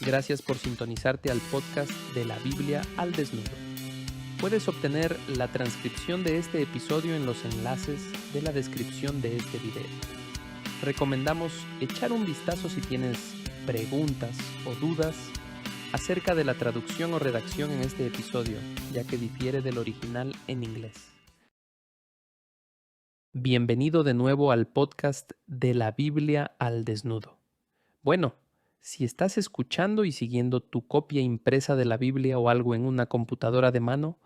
Gracias por sintonizarte al podcast de la Biblia al desnudo. Puedes obtener la transcripción de este episodio en los enlaces de la descripción de este video. Recomendamos echar un vistazo si tienes preguntas o dudas acerca de la traducción o redacción en este episodio, ya que difiere del original en inglés. Bienvenido de nuevo al podcast de la Biblia al desnudo. Bueno, si estás escuchando y siguiendo tu copia impresa de la Biblia o algo en una computadora de mano,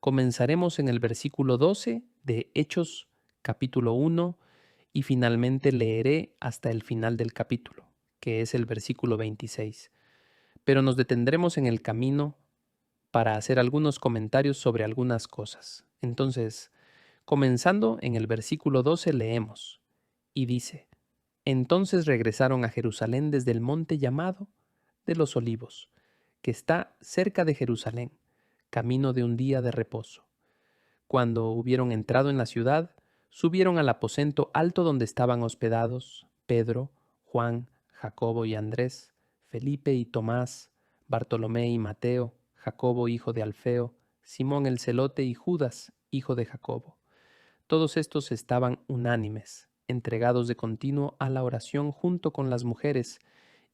comenzaremos en el versículo 12 de Hechos capítulo 1 y finalmente leeré hasta el final del capítulo, que es el versículo 26. Pero nos detendremos en el camino para hacer algunos comentarios sobre algunas cosas. Entonces, comenzando en el versículo 12 leemos, y dice: Entonces regresaron a Jerusalén desde el monte llamado de los Olivos, que está cerca de Jerusalén, camino de un día de reposo. Cuando hubieron entrado en la ciudad, subieron al aposento alto donde estaban hospedados Pedro, Juan, Jacobo y Andrés, Felipe y Tomás, Bartolomé y Mateo, Jacobo hijo de Alfeo, Simón el celote y Judas, hijo de Jacobo. Todos estos estaban unánimes, entregados de continuo a la oración junto con las mujeres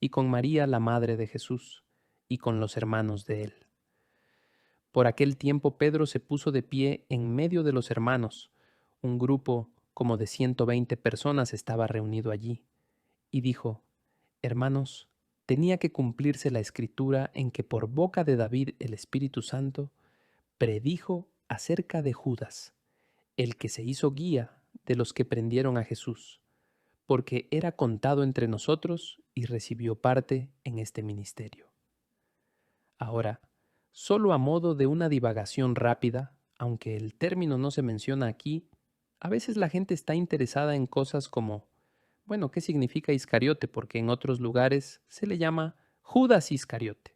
y con María la madre de Jesús y con los hermanos de él. Por aquel tiempo Pedro se puso de pie en medio de los hermanos. Un grupo como de 120 personas estaba reunido allí, y dijo: Hermanos, tenía que cumplirse la escritura en que por boca de David el Espíritu Santo predijo acerca de Judas, el que se hizo guía de los que prendieron a Jesús, porque era contado entre nosotros y recibió parte en este ministerio. Ahora, solo a modo de una divagación rápida, aunque el término no se menciona aquí, a veces la gente está interesada en cosas como, bueno, ¿qué significa Iscariote? Porque en otros lugares se le llama Judas Iscariote.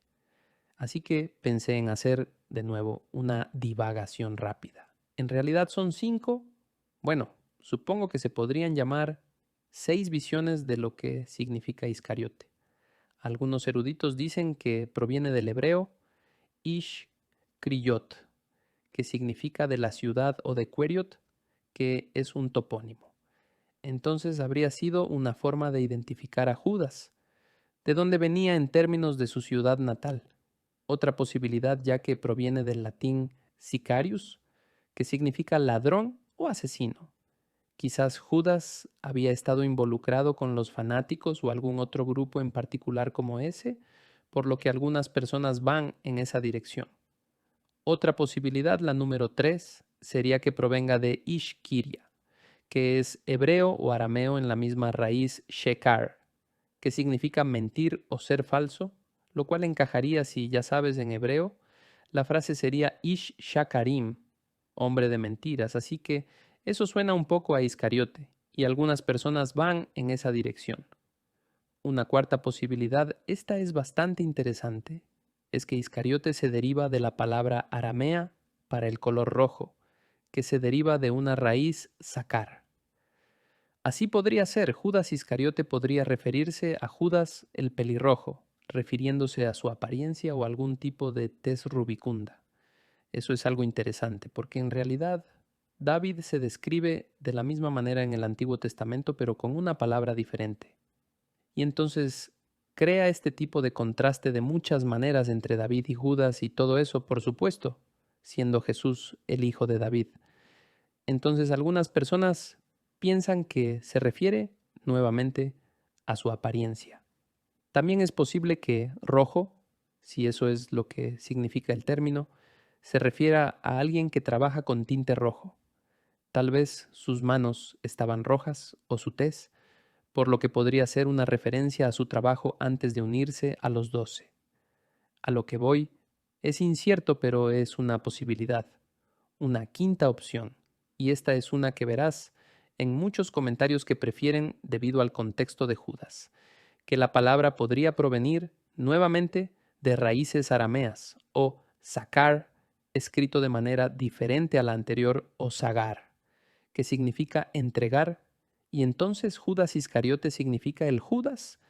Así que pensé en hacer de nuevo una divagación rápida. En realidad son 5, bueno, supongo que se podrían llamar 6 visiones de lo que significa Iscariote. Algunos eruditos dicen que proviene del hebreo Ish Kriyot, que significa de la ciudad, o de Queriot, que es un topónimo. Entonces habría sido una forma de identificar a Judas, de dónde venía en términos de su ciudad natal. Otra posibilidad, ya que proviene del latín sicarius, que significa ladrón o asesino. Quizás Judas había estado involucrado con los fanáticos o algún otro grupo en particular como ese, por lo que algunas personas van en esa dirección. Otra posibilidad, la número 3, sería que provenga de Ishkiria, que es hebreo o arameo en la misma raíz shekar, que significa mentir o ser falso, lo cual encajaría, si ya sabes, en hebreo. La frase sería Ish Shakarim, hombre de mentiras, así que eso suena un poco a Iscariote, y algunas personas van en esa dirección. Una cuarta posibilidad, esta es bastante interesante, es que Iscariote se deriva de la palabra aramea para el color rojo, que se deriva de una raíz sacar. Así podría ser, Judas Iscariote podría referirse a Judas el pelirrojo, refiriéndose a su apariencia o algún tipo de tez rubicunda. Eso es algo interesante, porque en realidad David se describe de la misma manera en el Antiguo Testamento, pero con una palabra diferente. Y entonces crea este tipo de contraste de muchas maneras entre David y Judas, y todo eso, por supuesto, siendo Jesús el hijo de David. Entonces algunas personas piensan que se refiere nuevamente a su apariencia. También es posible que rojo, si eso es lo que significa el término, se refiera a alguien que trabaja con tinte rojo. Tal vez sus manos estaban rojas o su tez, por lo que podría ser una referencia a su trabajo antes de unirse a los 12. A lo que voy es incierto, pero es una posibilidad. Una quinta opción, y esta es una que verás en muchos comentarios que prefieren debido al contexto de Judas, que la palabra podría provenir nuevamente de raíces arameas o sacar, escrito de manera diferente a la anterior, o sagar, que significa entregar, y entonces Judas Iscariote significa el Judas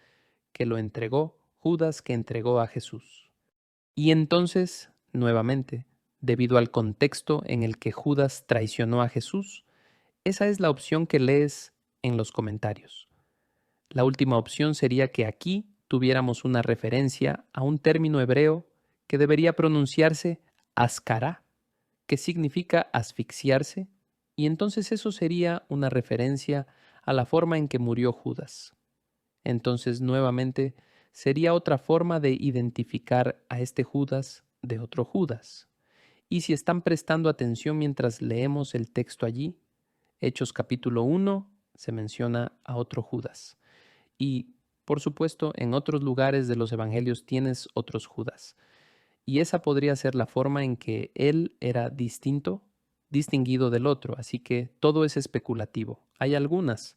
que lo entregó Judas que entregó a Jesús. Y entonces, nuevamente, debido al contexto en el que Judas traicionó a Jesús, esa es la opción que lees en los comentarios. La última opción sería que aquí tuviéramos una referencia a un término hebreo que debería pronunciarse ascará, que significa asfixiarse, y entonces eso sería una referencia a la forma en que murió Judas. Entonces, nuevamente, sería otra forma de identificar a este Judas de otro Judas. Y si están prestando atención mientras leemos el texto allí, Hechos capítulo 1 se menciona a otro Judas. Y, por supuesto, en otros lugares de los evangelios tienes otros Judas. Y esa podría ser la forma en que él era distinto, distinguido del otro. Así que todo es especulativo. Hay algunas.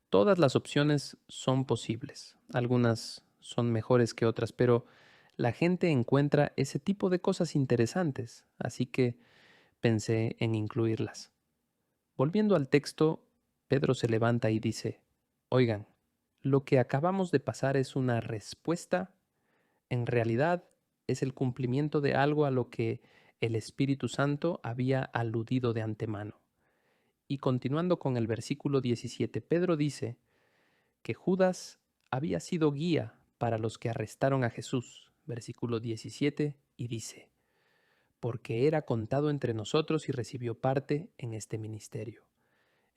Todas las opciones son posibles. Algunas son mejores que otras, pero la gente encuentra ese tipo de cosas interesantes. Así que pensé en incluirlas. Volviendo al texto, Pedro se levanta y dice, oigan, lo que acabamos de pasar es una respuesta, en realidad es el cumplimiento de algo a lo que el Espíritu Santo había aludido de antemano. Y continuando con el versículo 17, Pedro dice que Judas había sido guía para los que arrestaron a Jesús, versículo 17, y dice, porque era contado entre nosotros y recibió parte en este ministerio.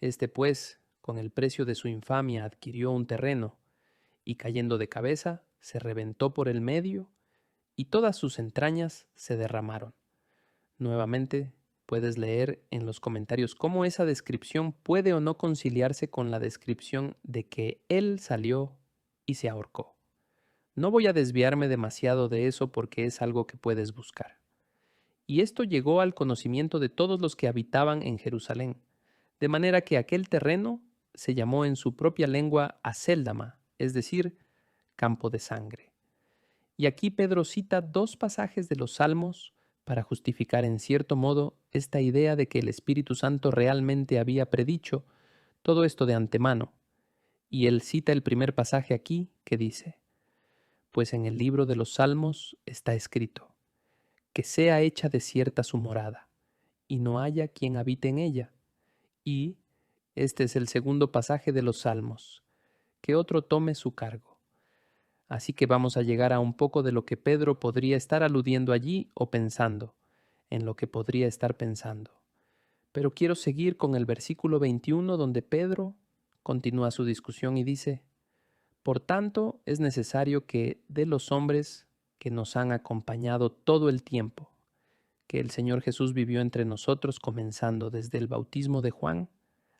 Este pues, con el precio de su infamia, adquirió un terreno, y cayendo de cabeza, se reventó por el medio, y todas sus entrañas se derramaron. Nuevamente, puedes leer en los comentarios cómo esa descripción puede o no conciliarse con la descripción de que él salió y se ahorcó. No voy a desviarme demasiado de eso porque es algo que puedes buscar. Y esto llegó al conocimiento de todos los que habitaban en Jerusalén, de manera que aquel terreno se llamó en su propia lengua Acéldama, es decir, campo de sangre. Y aquí Pedro cita dos pasajes de los Salmos para justificar en cierto modo esta idea de que el Espíritu Santo realmente había predicho todo esto de antemano. Y él cita el primer pasaje aquí que dice, pues en el libro de los Salmos está escrito, que sea hecha desierta su morada, y no haya quien habite en ella. Y este es el segundo pasaje de los Salmos, que otro tome su cargo. Así que vamos a llegar a un poco de lo que Pedro podría estar aludiendo allí o pensando, en lo que podría estar pensando. Pero quiero seguir con el versículo 21 donde Pedro continúa su discusión y dice, por tanto es necesario que de los hombres que nos han acompañado todo el tiempo, que el Señor Jesús vivió entre nosotros comenzando desde el bautismo de Juan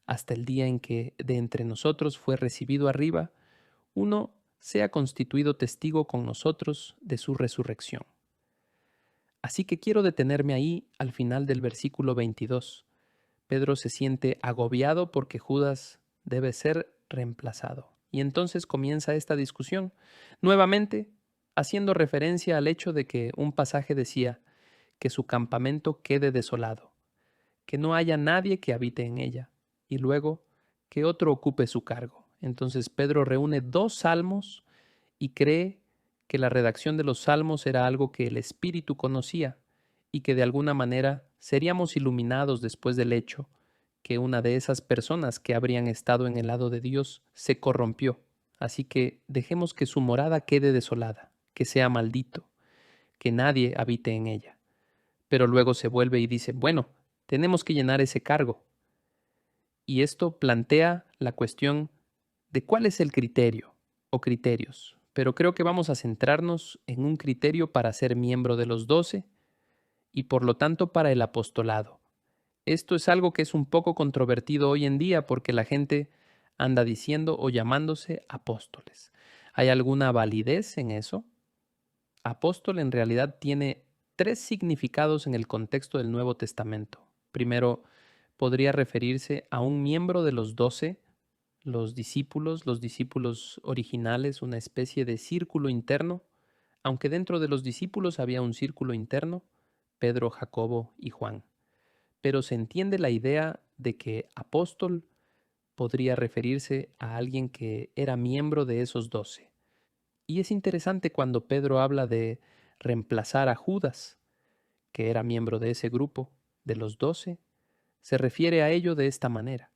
hasta el día en que de entre nosotros fue recibido arriba, uno sea constituido testigo con nosotros de su resurrección. Así que quiero detenerme ahí al final del versículo 22. Pedro se siente agobiado porque Judas debe ser reemplazado. Y entonces comienza esta discusión, nuevamente haciendo referencia al hecho de que un pasaje decía que su campamento quede desolado, que no haya nadie que habite en ella, y luego que otro ocupe su cargo. Entonces Pedro reúne dos salmos y cree que la redacción de los salmos era algo que el Espíritu conocía y que de alguna manera seríamos iluminados después del hecho que una de esas personas que habrían estado en el lado de Dios se corrompió. Así que dejemos que su morada quede desolada, que sea maldito, que nadie habite en ella. Pero luego se vuelve y dice, bueno, tenemos que llenar ese cargo. Y esto plantea la cuestión de cuál es el criterio o criterios. Pero creo que vamos a centrarnos en un criterio para ser miembro de los 12 y por lo tanto para el apostolado. Esto es algo que es un poco controvertido hoy en día porque la gente anda diciendo o llamándose apóstoles. ¿Hay alguna validez en eso? Apóstol en realidad tiene tres significados en el contexto del Nuevo Testamento. Primero, podría referirse a un miembro de los 12, los discípulos originales, una especie de círculo interno, aunque dentro de los discípulos había un círculo interno, Pedro, Jacobo y Juan. Pero se entiende la idea de que apóstol podría referirse a alguien que era miembro de esos 12. Y es interesante cuando Pedro habla de reemplazar a Judas, que era miembro de ese grupo, de los 12, se refiere a ello de esta manera.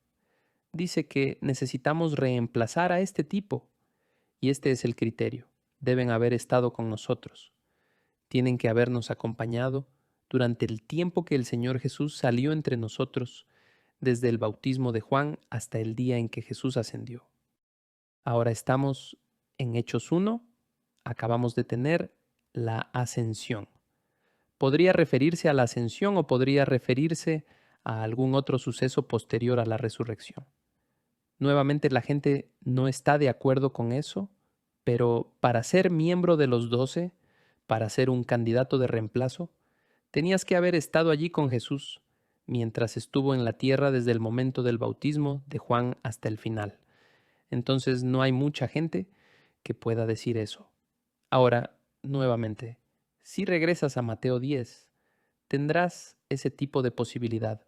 Dice que necesitamos reemplazar a este tipo, y este es el criterio. Deben haber estado con nosotros. Tienen que habernos acompañado durante el tiempo que el Señor Jesús salió entre nosotros, desde el bautismo de Juan hasta el día en que Jesús ascendió. Ahora estamos en Hechos 1, acabamos de tener la ascensión. Podría referirse a la ascensión o podría referirse a algún otro suceso posterior a la resurrección. Nuevamente la gente no está de acuerdo con eso, pero para ser miembro de los 12, para ser un candidato de reemplazo, tenías que haber estado allí con Jesús mientras estuvo en la tierra desde el momento del bautismo de Juan hasta el final. Entonces no hay mucha gente que pueda decir eso. Ahora, nuevamente, si regresas a Mateo 10, tendrás ese tipo de posibilidad.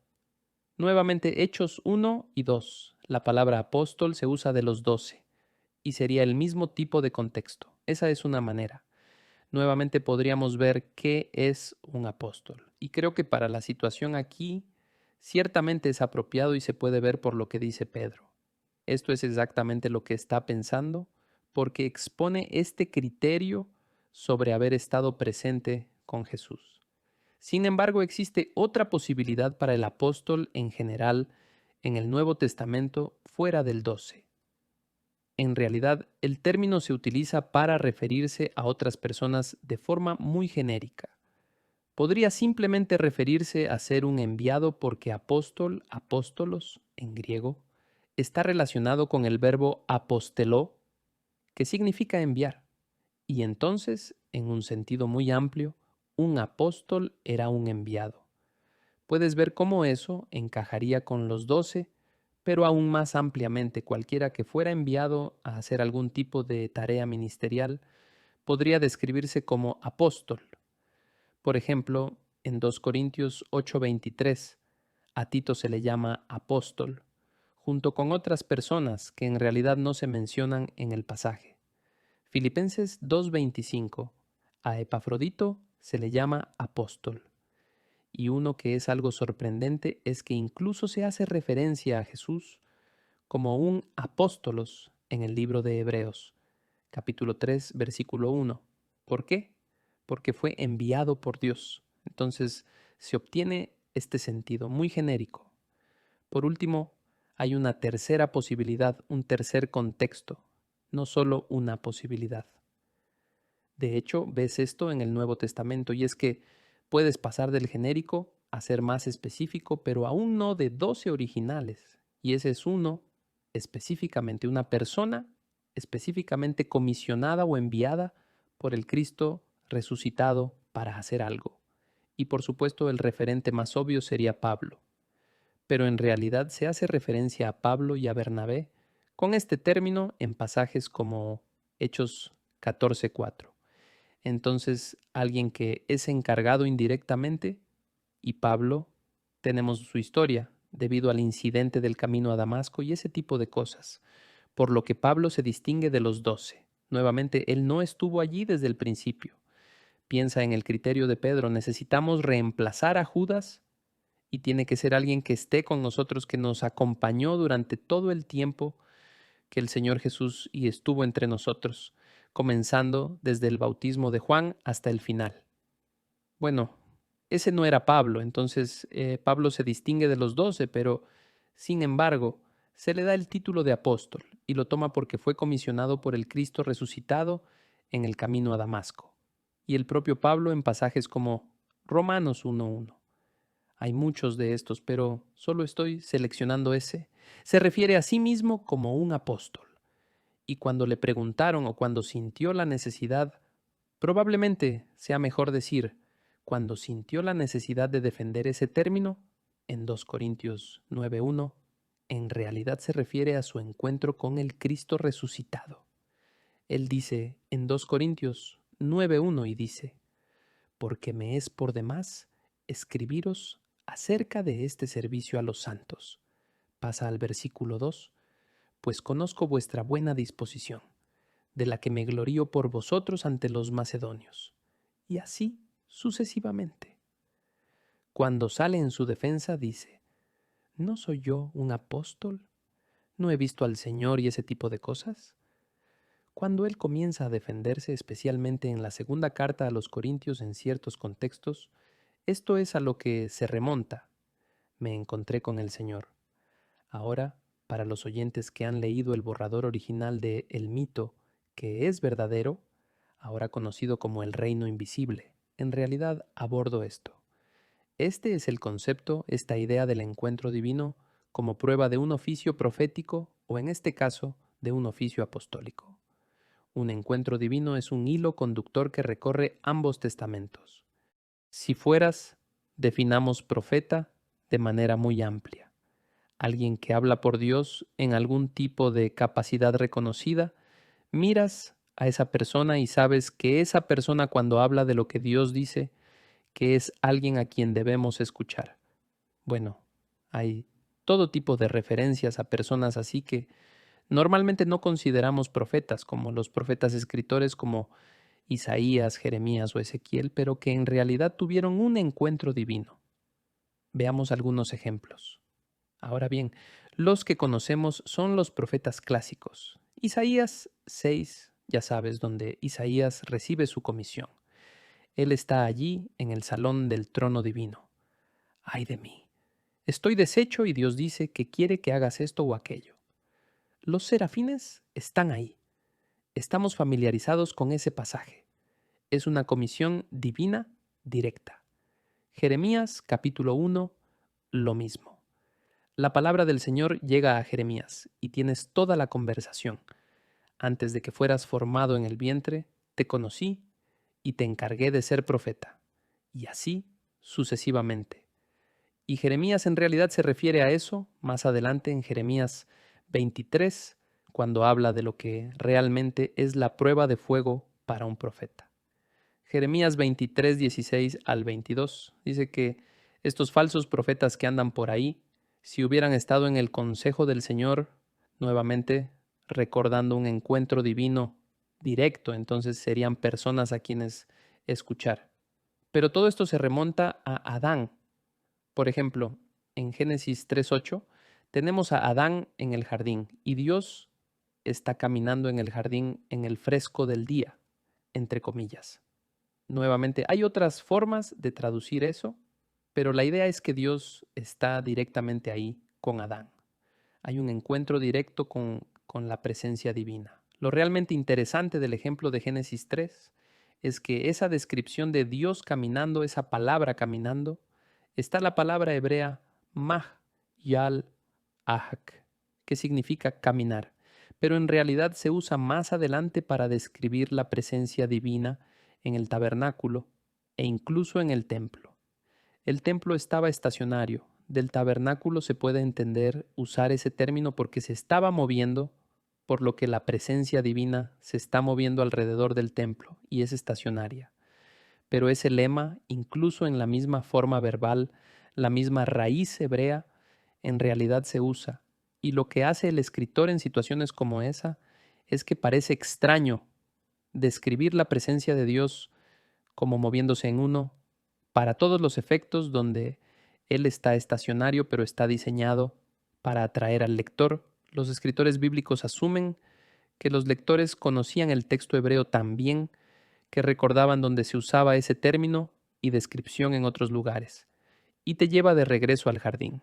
Nuevamente, Hechos 1 y 2, la palabra apóstol se usa de los 12 y sería el mismo tipo de contexto. Esa es una manera. Nuevamente podríamos ver qué es un apóstol. Y creo que para la situación aquí, ciertamente es apropiado y se puede ver por lo que dice Pedro. Esto es exactamente lo que está pensando porque expone este criterio sobre haber estado presente con Jesús. Sin embargo, existe otra posibilidad para el apóstol en general en el Nuevo Testamento fuera del 12. En realidad, el término se utiliza para referirse a otras personas de forma muy genérica. Podría simplemente referirse a ser un enviado porque apóstol, apóstolos, en griego, está relacionado con el verbo aposteló, que significa enviar. Y entonces, en un sentido muy amplio, un apóstol era un enviado. Puedes ver cómo eso encajaría con los 12, pero aún más ampliamente cualquiera que fuera enviado a hacer algún tipo de tarea ministerial podría describirse como apóstol. Por ejemplo, en 2 Corintios 8:23, a Tito se le llama apóstol, junto con otras personas que en realidad no se mencionan en el pasaje. Filipenses 2:25, a Epafrodito se le llama apóstol. Y uno que es algo sorprendente es que incluso se hace referencia a Jesús como un apóstolos en el libro de Hebreos, capítulo 3, versículo 1. ¿Por qué? Porque fue enviado por Dios. Entonces se obtiene este sentido muy genérico. Por último, hay una tercera posibilidad, un tercer contexto, no solo una posibilidad. De hecho, ves esto en el Nuevo Testamento y es que puedes pasar del genérico a ser más específico, pero aún no de 12 originales. Y ese es uno, específicamente una persona, específicamente comisionada o enviada por el Cristo resucitado para hacer algo. Y por supuesto el referente más obvio sería Pablo. Pero en realidad se hace referencia a Pablo y a Bernabé con este término en pasajes como Hechos 14:4. Entonces, alguien que es encargado indirectamente, y Pablo, tenemos su historia debido al incidente del camino a Damasco y ese tipo de cosas, por lo que Pablo se distingue de los 12. Nuevamente, él no estuvo allí desde el principio. Piensa en el criterio de Pedro, necesitamos reemplazar a Judas y tiene que ser alguien que esté con nosotros, que nos acompañó durante todo el tiempo que el Señor Jesús y estuvo entre nosotros, comenzando desde el bautismo de Juan hasta el final. Bueno, ese no era Pablo, entonces Pablo se distingue de los 12, pero sin embargo se le da el título de apóstol y lo toma porque fue comisionado por el Cristo resucitado en el camino a Damasco. Y el propio Pablo en pasajes como Romanos 1:1. Hay muchos de estos, pero solo estoy seleccionando ese. Se refiere a sí mismo como un apóstol. Y cuando le preguntaron o cuando sintió la necesidad, probablemente sea mejor decir, cuando sintió la necesidad de defender ese término, en 2 Corintios 9:1, en realidad se refiere a su encuentro con el Cristo resucitado. Él dice en 2 Corintios 9:1 y dice, porque me es por demás escribiros acerca de este servicio a los santos. Pasa al versículo 2, pues conozco vuestra buena disposición, de la que me glorío por vosotros ante los macedonios. Y así sucesivamente. Cuando sale en su defensa dice, ¿no soy yo un apóstol? ¿No he visto al Señor y ese tipo de cosas? Cuando él comienza a defenderse, especialmente en la segunda carta a los Corintios en ciertos contextos, esto es a lo que se remonta. Me encontré con el Señor. Ahora, para los oyentes que han leído el borrador original de El mito, que es verdadero, ahora conocido como el reino invisible, en realidad abordo esto. Este es el concepto, esta idea del encuentro divino como prueba de un oficio profético o en este caso de un oficio apostólico. Un encuentro divino es un hilo conductor que recorre ambos testamentos. Si fueras, definamos profeta de manera muy amplia. Alguien que habla por Dios en algún tipo de capacidad reconocida, miras a esa persona y sabes que esa persona cuando habla de lo que Dios dice, que es alguien a quien debemos escuchar. Bueno, hay todo tipo de referencias a personas así que normalmente no consideramos profetas, como los profetas escritores como Isaías, Jeremías o Ezequiel, pero que en realidad tuvieron un encuentro divino. Veamos algunos ejemplos. Ahora bien, los que conocemos son los profetas clásicos. Isaías 6, ya sabes, donde Isaías recibe su comisión. Él está allí en el salón del trono divino. ¡Ay de mí! Estoy deshecho y Dios dice que quiere que hagas esto o aquello. Los serafines están ahí. Estamos familiarizados con ese pasaje. Es una comisión divina directa. Jeremías capítulo 1, lo mismo. La palabra del Señor llega a Jeremías y tienes toda la conversación. Antes de que fueras formado en el vientre, te conocí y te encargué de ser profeta. Y así sucesivamente. Y Jeremías en realidad se refiere a eso más adelante en Jeremías 23, cuando habla de lo que realmente es la prueba de fuego para un profeta. Jeremías 23, 16 al 22 dice que estos falsos profetas que andan por ahí, si hubieran estado en el consejo del Señor, nuevamente recordando un encuentro divino directo, entonces serían personas a quienes escuchar. Pero todo esto se remonta a Adán. Por ejemplo, en Génesis 3:8 tenemos a Adán en el jardín y Dios está caminando en el jardín en el fresco del día, entre comillas. Nuevamente, hay otras formas de traducir eso, pero la idea es que Dios está directamente ahí con Adán. Hay un encuentro directo con la presencia divina. Lo realmente interesante del ejemplo de Génesis 3 es que esa descripción de Dios caminando, esa palabra caminando, está la palabra hebrea mah, yal, ahak, que significa caminar, pero en realidad se usa más adelante para describir la presencia divina en el tabernáculo e incluso en el templo. El templo estaba estacionario. Del tabernáculo se puede entender usar ese término porque se estaba moviendo, por lo que la presencia divina se está moviendo alrededor del templo y es estacionaria. Pero ese lema, incluso en la misma forma verbal, la misma raíz hebrea, en realidad se usa. Y lo que hace el escritor en situaciones como esa es que parece extraño describir la presencia de Dios como moviéndose en uno para todos los efectos donde Él está estacionario pero está diseñado para atraer al lector. Los escritores bíblicos asumen que los lectores conocían el texto hebreo tan bien que recordaban donde se usaba ese término y descripción en otros lugares, y te lleva de regreso al jardín.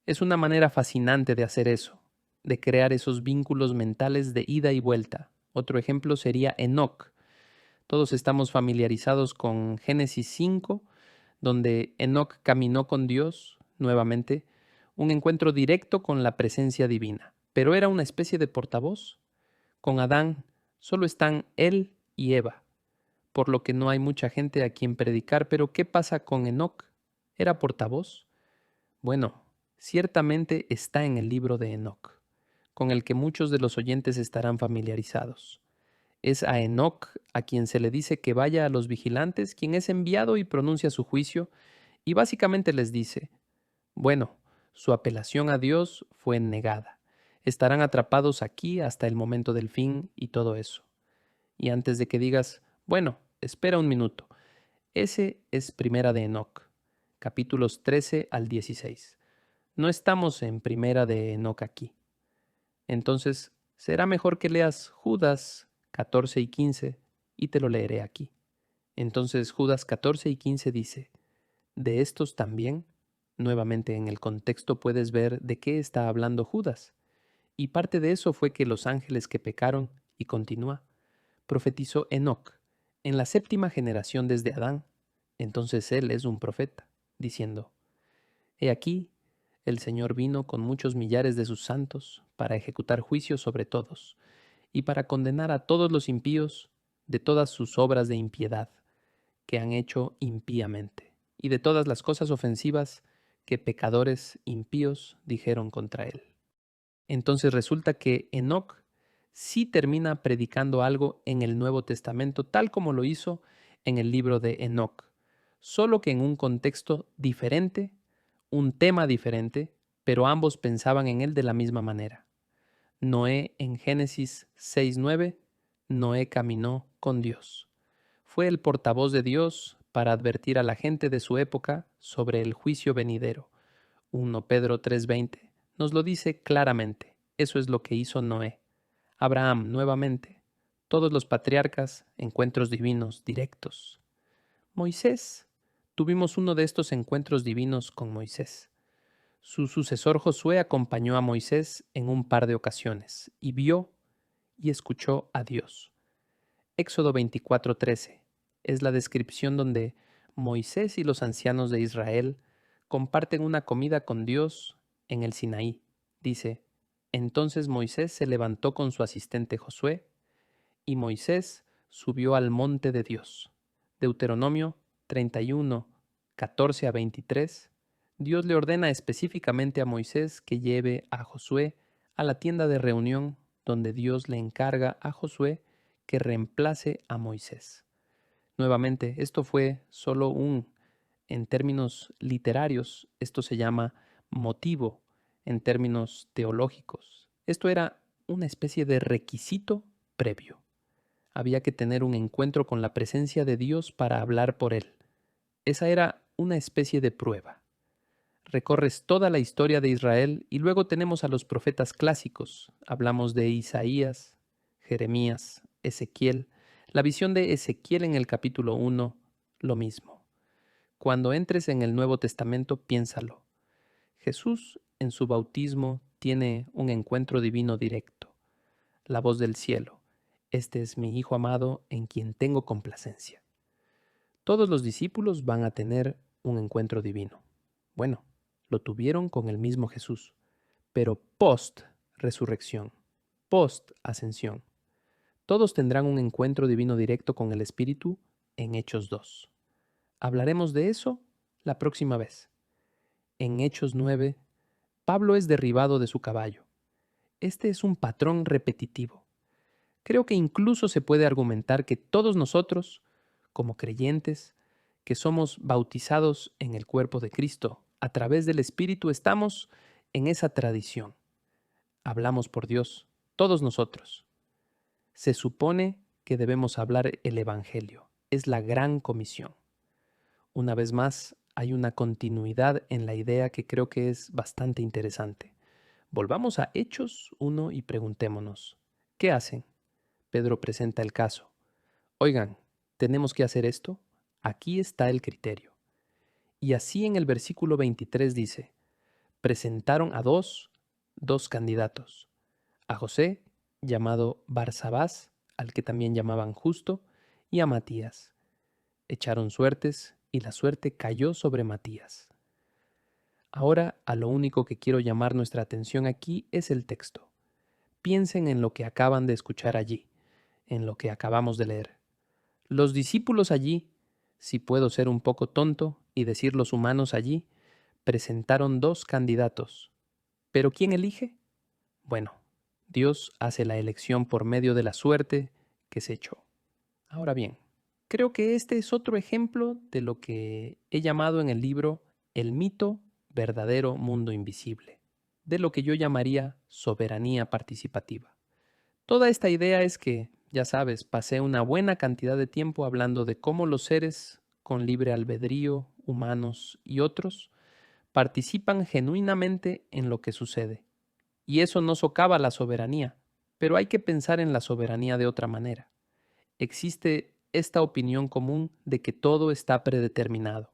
Es una manera fascinante de hacer eso, de crear esos vínculos mentales de ida y vuelta. Otro ejemplo sería Enoc. Todos estamos familiarizados con Génesis 5, donde Enoc caminó con Dios, nuevamente, un encuentro directo con la presencia divina, pero era una especie de portavoz. Con Adán solo están él y Eva, por lo que no hay mucha gente a quien predicar, pero ¿qué pasa con Enoc? ¿Era portavoz? Bueno, ciertamente está en el libro de Enoc, con el que muchos de los oyentes estarán familiarizados. Es a Enoc a quien se le dice que vaya a los vigilantes, quien es enviado y pronuncia su juicio, y básicamente les dice, bueno, su apelación a Dios fue negada. Estarán atrapados aquí hasta el momento del fin y todo eso. Y antes de que digas, bueno, espera un minuto, ese es Primera de Enoc, capítulos 13 al 16. No estamos en Primera de Enoc aquí. Entonces, será mejor que leas Judas 14 y 15 y te lo leeré aquí. Entonces Judas 14 y 15 dice, de estos también, nuevamente en el contexto puedes ver de qué está hablando Judas. Y parte de eso fue que los ángeles que pecaron, y continúa, profetizó Enoc, en la séptima generación desde Adán. Entonces él es un profeta, diciendo, he aquí, el Señor vino con muchos millares de sus santos para ejecutar juicio sobre todos, y para condenar a todos los impíos de todas sus obras de impiedad que han hecho impíamente, y de todas las cosas ofensivas que pecadores impíos dijeron contra él. Entonces resulta que Enoc sí termina predicando algo en el Nuevo Testamento, tal como lo hizo en el libro de Enoc, solo que en un contexto diferente, un tema diferente, pero ambos pensaban en él de la misma manera. Noé en Génesis 6:9, Noé caminó con Dios. Fue el portavoz de Dios para advertir a la gente de su época sobre el juicio venidero. 1 Pedro 3:20 nos lo dice claramente. Eso es lo que hizo Noé. Abraham nuevamente. Todos los patriarcas, encuentros divinos directos. Moisés. Tuvimos uno de estos encuentros divinos con Moisés. Su sucesor Josué acompañó a Moisés en un par de ocasiones y vio y escuchó a Dios. Éxodo 24:13 es la descripción donde Moisés y los ancianos de Israel comparten una comida con Dios en el Sinaí. Dice, entonces Moisés se levantó con su asistente Josué y Moisés subió al monte de Dios. Deuteronomio 31, 14 a 23. Dios le ordena específicamente a Moisés que lleve a Josué a la tienda de reunión donde Dios le encarga a Josué que reemplace a Moisés. Nuevamente, esto fue solo en términos literarios, esto se llama motivo en términos teológicos. Esto era una especie de requisito previo. Había que tener un encuentro con la presencia de Dios para hablar por él. Esa era una especie de prueba. Recorres toda la historia de Israel y luego tenemos a los profetas clásicos. Hablamos de Isaías, Jeremías, Ezequiel. La visión de Ezequiel en el capítulo 1, lo mismo. Cuando entres en el Nuevo Testamento, piénsalo. Jesús en su bautismo tiene un encuentro divino directo. La voz del cielo. Este es mi Hijo amado en quien tengo complacencia. Todos los discípulos van a tener un encuentro divino. Bueno, lo tuvieron con el mismo Jesús, pero post-resurrección, post-ascensión. Todos tendrán un encuentro divino directo con el Espíritu en Hechos 2. Hablaremos de eso la próxima vez. En Hechos 9, Pablo es derribado de su caballo. Este es un patrón repetitivo. Creo que incluso se puede argumentar que todos nosotros, como creyentes, que somos bautizados en el cuerpo de Cristo, a través del Espíritu estamos en esa tradición. Hablamos por Dios, todos nosotros. Se supone que debemos hablar el Evangelio. Es la gran comisión. Una vez más, hay una continuidad en la idea que creo que es bastante interesante. Volvamos a Hechos 1 y preguntémonos, ¿qué hacen? Pedro presenta el caso. Oigan, ¿tenemos que hacer esto? Aquí está el criterio. Y así en el versículo 23 dice, presentaron a dos candidatos, a José, llamado Barsabás, al que también llamaban Justo, y a Matías. Echaron suertes y la suerte cayó sobre Matías. Ahora, a lo único que quiero llamar nuestra atención aquí es el texto. Piensen en lo que acaban de escuchar allí, en lo que acabamos de leer. Los discípulos allí, si puedo ser un poco tonto y decir los humanos allí, presentaron dos candidatos. ¿Pero quién elige? Bueno, Dios hace la elección por medio de la suerte que se echó. Ahora bien, creo que este es otro ejemplo de lo que he llamado en el libro el mito verdadero mundo invisible. de lo que yo llamaría soberanía participativa. Toda esta idea es que, ya sabes, pasé una buena cantidad de tiempo hablando de cómo los seres con libre albedrío, humanos y otros, participan genuinamente en lo que sucede. Y eso no socava la soberanía, pero hay que pensar en la soberanía de otra manera. Existe esta opinión común de que todo está predeterminado.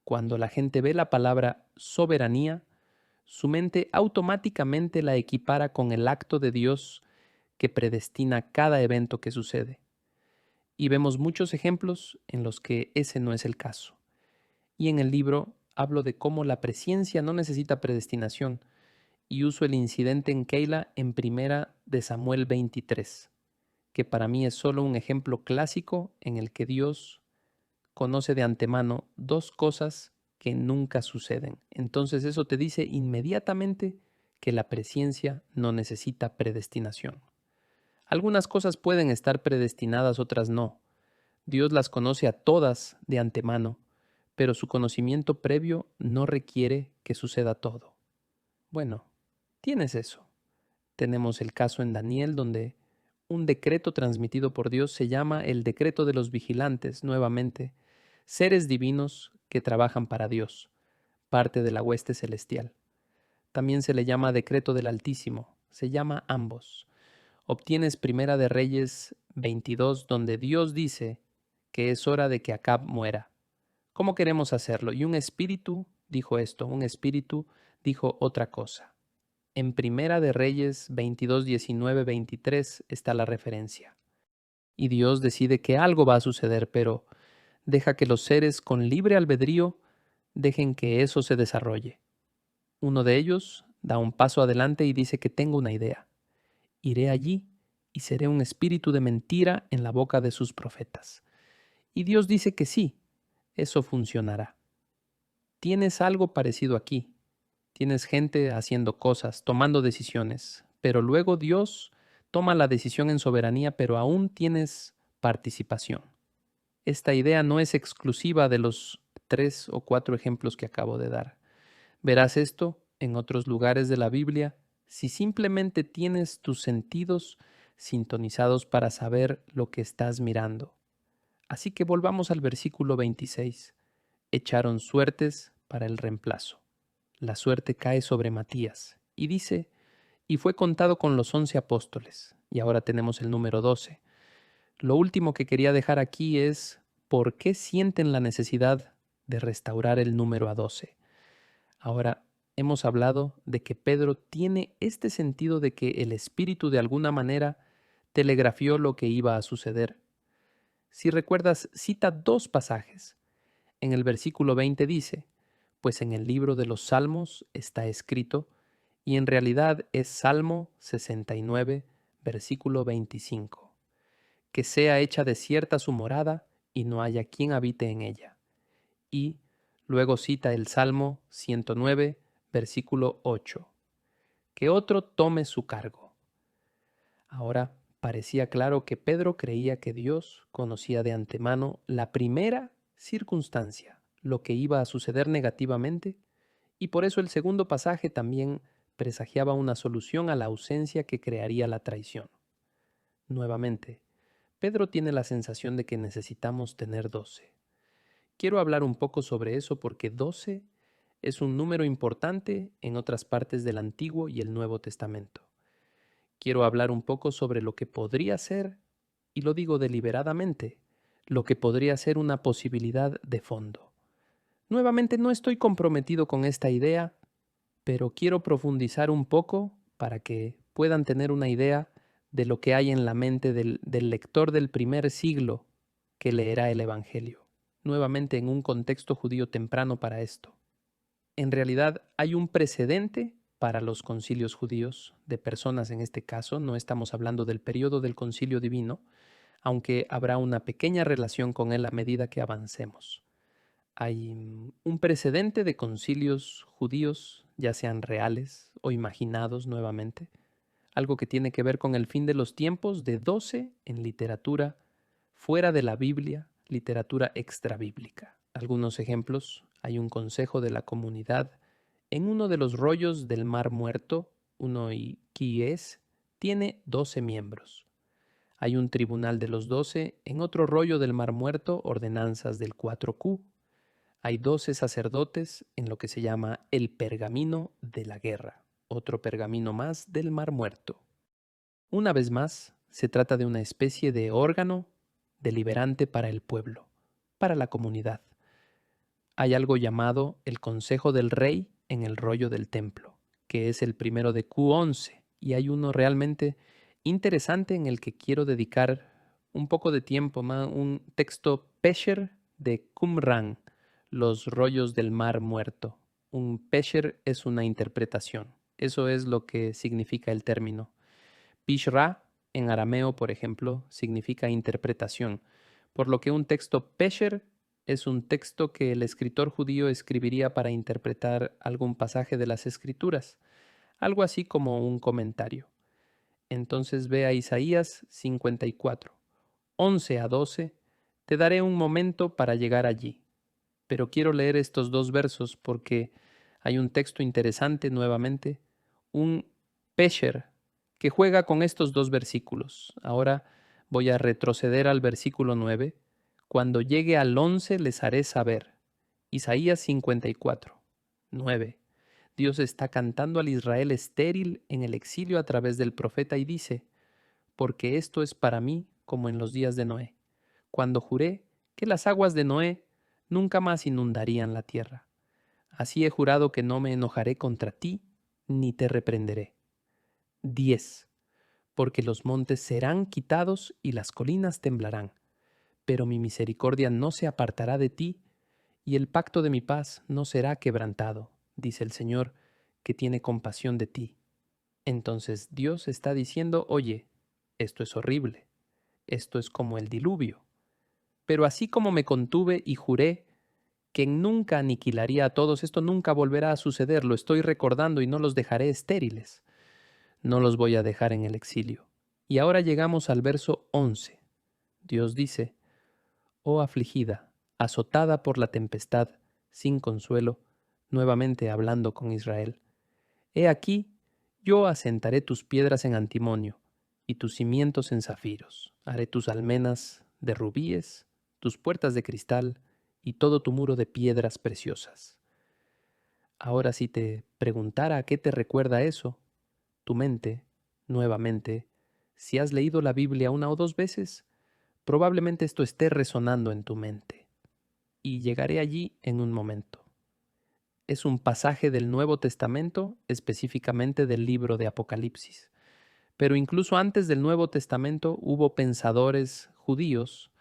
Cuando la gente ve la palabra soberanía, su mente automáticamente la equipara con el acto de Dios que predestina cada evento que sucede. Y vemos muchos ejemplos en los que ese no es el caso. Y en el libro hablo de cómo la presciencia no necesita predestinación, y uso el incidente en Keila en primera de Samuel 23, que para mí es solo un ejemplo clásico en el que Dios conoce de antemano dos cosas que nunca suceden. Entonces eso te dice inmediatamente que la presciencia no necesita predestinación. Algunas cosas pueden estar predestinadas, otras no. Dios las conoce a todas de antemano, pero su conocimiento previo no requiere que suceda todo. Bueno, tienes eso. Tenemos el caso en Daniel donde un decreto transmitido por Dios se llama el decreto de los vigilantes, nuevamente, seres divinos que trabajan para Dios, parte de la hueste celestial. También se le llama decreto del Altísimo, se llama ambos. Obtienes Primera de Reyes 22, donde Dios dice que es hora de que Acab muera. ¿Cómo queremos hacerlo? Y un espíritu dijo esto, un espíritu dijo otra cosa. En Primera de Reyes 22, 19, 23 está la referencia. Y Dios decide que algo va a suceder, pero deja que los seres con libre albedrío dejen que eso se desarrolle. Uno de ellos da un paso adelante y dice que tengo una idea. Iré allí y seré un espíritu de mentira en la boca de sus profetas. Y Dios dice que sí, eso funcionará. Tienes algo parecido aquí. Tienes gente haciendo cosas, tomando decisiones, pero luego Dios toma la decisión en soberanía, pero aún tienes participación. Esta idea no es exclusiva de los 3 o 4 ejemplos que acabo de dar. Verás esto en otros lugares de la Biblia si simplemente tienes tus sentidos sintonizados para saber lo que estás mirando. Así que volvamos al versículo 26. Echaron suertes para el reemplazo. La suerte cae sobre Matías y dice, y fue contado con los 11 apóstoles. Y ahora tenemos el número 12. Lo último que quería dejar aquí es por qué sienten la necesidad de restaurar el número a 12. Ahora, hemos hablado de que Pedro tiene este sentido de que el Espíritu de alguna manera telegrafió lo que iba a suceder. Si recuerdas, cita dos pasajes. En el versículo 20 dice, pues en el libro de los Salmos está escrito, y en realidad es Salmo 69, versículo 25, que sea hecha desierta su morada y no haya quien habite en ella. Y luego cita el Salmo 109, versículo 8, que otro tome su cargo. Ahora parecía claro que Pedro creía que Dios conocía de antemano la primera circunstancia, lo que iba a suceder negativamente, y por eso el segundo pasaje también presagiaba una solución a la ausencia que crearía la traición. Nuevamente, Pedro tiene la sensación de que necesitamos tener 12. Quiero hablar un poco sobre eso porque 12 es un número importante en otras partes del Antiguo y el Nuevo Testamento. Quiero hablar un poco sobre lo que podría ser, y lo digo deliberadamente, lo que podría ser una posibilidad de fondo. Nuevamente no estoy comprometido con esta idea, pero quiero profundizar un poco para que puedan tener una idea de lo que hay en la mente del lector del primer siglo que leerá el Evangelio, nuevamente en un contexto judío temprano para esto. En realidad hay un precedente para los concilios judíos, de personas en este caso, no estamos hablando del periodo del concilio divino, aunque habrá una pequeña relación con él a medida que avancemos. Hay un precedente de concilios judíos, ya sean reales o imaginados nuevamente, algo que tiene que ver con el fin de los tiempos de 12 en literatura fuera de la Biblia, literatura extrabíblica. Algunos ejemplos, hay un consejo de la comunidad En uno de los rollos del Mar Muerto, uno y Quies, tiene 12 miembros. Hay un tribunal de los 12 en otro rollo del Mar Muerto, ordenanzas del 4Q. Hay 12 sacerdotes en lo que se llama el pergamino de la guerra, otro pergamino más del Mar Muerto. Una vez más, se trata de una especie de órgano deliberante para el pueblo, para la comunidad. Hay algo llamado el Consejo del Rey en el rollo del templo, que es el primero de Q11, y hay uno realmente interesante en el que quiero dedicar un poco de tiempo, un texto Pesher de Qumran, los rollos del Mar Muerto. Un Pesher es una interpretación, eso es lo que significa el término. Pishra, en arameo, por ejemplo, significa interpretación, por lo que un texto Pesher es un texto que el escritor judío escribiría para interpretar algún pasaje de las Escrituras, algo así como un comentario. Entonces ve a Isaías 54, 11 a 12, te daré un momento para llegar allí, pero quiero leer estos dos versos porque hay un texto interesante nuevamente, un Pesher que juega con estos dos versículos. Ahora voy a retroceder al versículo 9. Cuando llegue al 11 les haré saber. Isaías 54, 9. Dios está cantando al Israel estéril en el exilio a través del profeta y dice, porque esto es para mí como en los días de Noé, cuando juré que las aguas de Noé nunca más inundarían la tierra. Así he jurado que no me enojaré contra ti, ni te reprenderé. 10. Porque los montes serán quitados y las colinas temblarán, pero mi misericordia no se apartará de ti, y el pacto de mi paz no será quebrantado, dice el Señor, que tiene compasión de ti. Entonces Dios está diciendo, oye, esto es horrible, esto es como el diluvio, pero así como me contuve y juré que nunca aniquilaría a todos, esto nunca volverá a suceder, lo estoy recordando y no los dejaré estériles, no los voy a dejar en el exilio. Y ahora llegamos al verso 11. Dios dice, oh afligida, azotada por la tempestad, sin consuelo, nuevamente hablando con Israel. He aquí, yo asentaré tus piedras en antimonio y tus cimientos en zafiros. Haré tus almenas de rubíes, tus puertas de cristal y todo tu muro de piedras preciosas. Ahora si te preguntara a qué te recuerda eso, tu mente, nuevamente, si has leído la Biblia una o dos veces, probablemente esto esté resonando en tu mente. Y llegaré allí en un momento. Es un pasaje del Nuevo Testamento, específicamente del libro de Apocalipsis. Pero incluso antes del Nuevo Testamento hubo pensadores judíos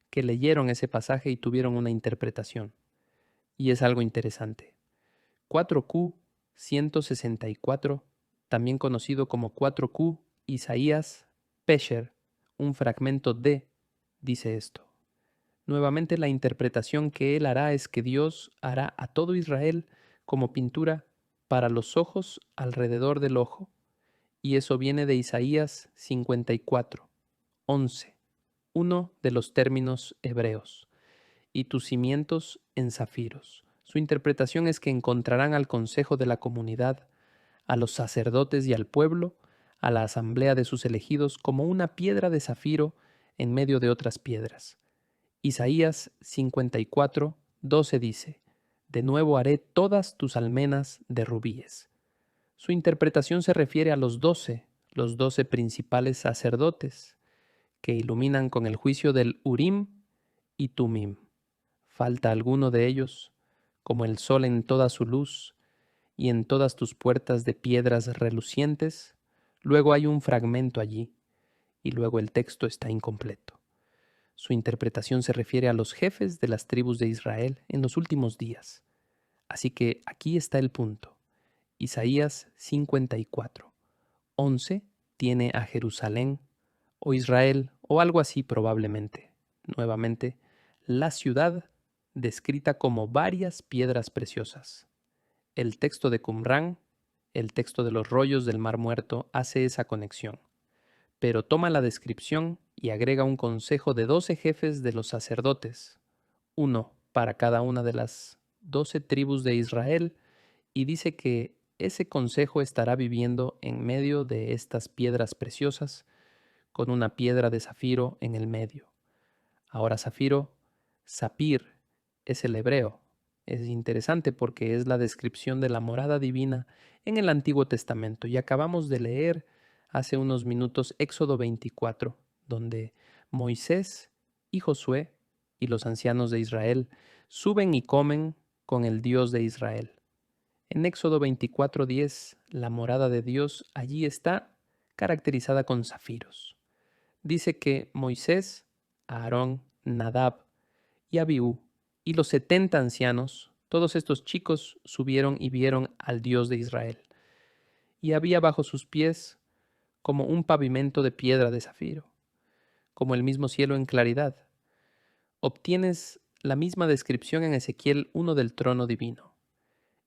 que leyeron ese pasaje y tuvieron una interpretación. Y es algo interesante. 4Q 164, también conocido como 4Q Isaías Pesher, un fragmento de, dice esto. Nuevamente la interpretación que él hará es que Dios hará a todo Israel como pintura para los ojos alrededor del ojo, y eso viene de Isaías 54, 11, uno de los términos hebreos, y tus cimientos en zafiros. Su interpretación es que encontrarán al consejo de la comunidad, a los sacerdotes y al pueblo, a la asamblea de sus elegidos como una piedra de zafiro en medio de otras piedras. Isaías 54, 12 dice, de nuevo haré todas tus almenas de rubíes. Su interpretación se refiere a los 12 principales sacerdotes, que iluminan con el juicio del Urim y Tumim. Falta alguno de ellos, como el sol en toda su luz, y en todas tus puertas de piedras relucientes. Luego hay un fragmento allí, y luego el texto está incompleto. Su interpretación se refiere a los jefes de las tribus de Israel en los últimos días. Así que aquí está el punto. Isaías 54, 11 tiene a Jerusalén o Israel o algo así probablemente. Nuevamente, la ciudad descrita como varias piedras preciosas. El texto de Qumran, el texto de los rollos del Mar Muerto, hace esa conexión, pero toma la descripción y agrega un consejo de 12 jefes de los sacerdotes, uno para cada una de las 12 tribus de Israel y dice que ese consejo estará viviendo en medio de estas piedras preciosas, con una piedra de zafiro en el medio. Ahora zafiro, sapir, es el hebreo. Es interesante porque es la descripción de la morada divina en el Antiguo Testamento. Y acabamos de leer hace unos minutos Éxodo 24, donde Moisés y Josué y los ancianos de Israel suben y comen con el Dios de Israel. En Éxodo 24:10, la morada de Dios allí está caracterizada con zafiros. Dice que Moisés, Aarón, Nadab y Abiú y los 70 ancianos, todos estos chicos subieron y vieron al Dios de Israel. Y había bajo sus pies como un pavimento de piedra de zafiro, como el mismo cielo en claridad. Obtienes la misma descripción en Ezequiel 1 del trono divino,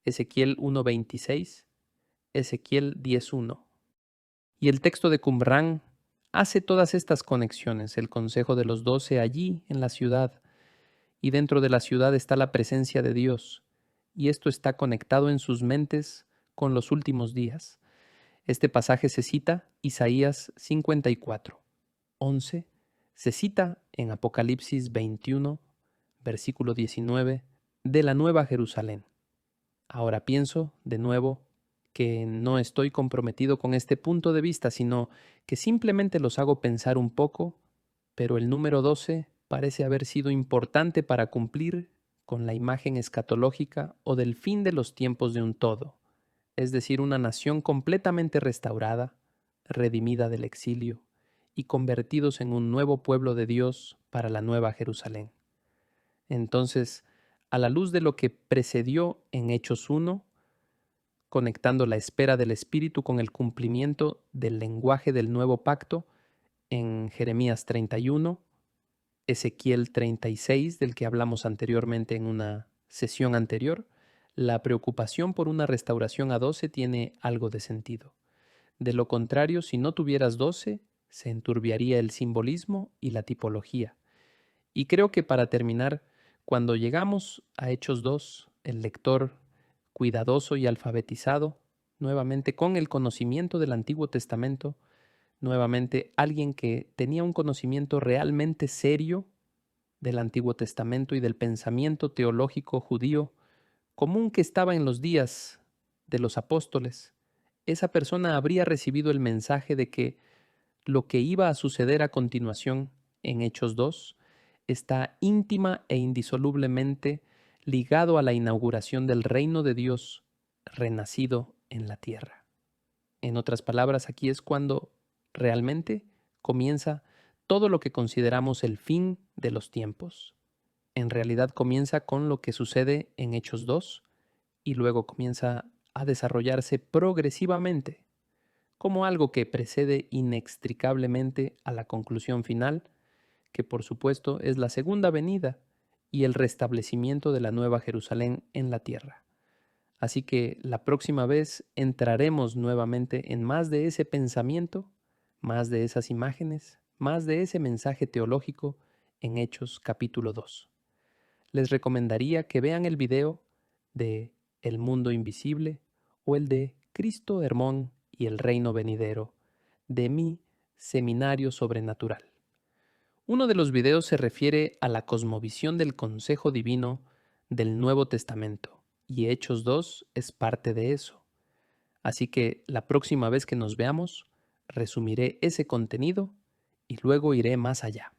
Ezequiel 1:26, Ezequiel 10:1. Y el texto de Qumrán hace todas estas conexiones, el consejo de los 12 allí en la ciudad, y dentro de la ciudad está la presencia de Dios, y esto está conectado en sus mentes con los últimos días. Este pasaje se cita Isaías 54, 11, se cita en Apocalipsis 21, versículo 19, de la Nueva Jerusalén. Ahora pienso, de nuevo, que no estoy comprometido con este punto de vista, sino que simplemente los hago pensar un poco, pero el número 12 parece haber sido importante para cumplir con la imagen escatológica o del fin de los tiempos de un todo, es decir, una nación completamente restaurada, redimida del exilio y convertidos en un nuevo pueblo de Dios para la Nueva Jerusalén. Entonces, a la luz de lo que precedió en Hechos 1, conectando la espera del Espíritu con el cumplimiento del lenguaje del nuevo pacto en Jeremías 31, Ezequiel 36, del que hablamos anteriormente en una sesión anterior, la preocupación por una restauración a 12 tiene algo de sentido. De lo contrario, si no tuvieras 12, se enturbiaría el simbolismo y la tipología. Y creo que para terminar, cuando llegamos a Hechos 2, el lector cuidadoso y alfabetizado, nuevamente con el conocimiento del Antiguo Testamento, nuevamente alguien que tenía un conocimiento realmente serio del Antiguo Testamento y del pensamiento teológico judío común que estaba en los días de los apóstoles, esa persona habría recibido el mensaje de que lo que iba a suceder a continuación en Hechos 2 está íntima e indisolublemente ligado a la inauguración del reino de Dios renacido en la tierra. En otras palabras, aquí es cuando realmente comienza todo lo que consideramos el fin de los tiempos. En realidad comienza con lo que sucede en Hechos 2 y luego comienza a desarrollarse progresivamente como algo que precede inextricablemente a la conclusión final, que por supuesto es la segunda venida y el restablecimiento de la Nueva Jerusalén en la tierra. Así que la próxima vez entraremos nuevamente en más de ese pensamiento, más de esas imágenes, más de ese mensaje teológico en Hechos capítulo 2. Les recomendaría que vean el video de El mundo invisible o el de Cristo Hermón y el reino venidero, de mi seminario sobrenatural. Uno de los videos se refiere a la cosmovisión del consejo divino del Nuevo Testamento, y Hechos 2 es parte de eso. Así que la próxima vez que nos veamos, resumiré ese contenido y luego iré más allá.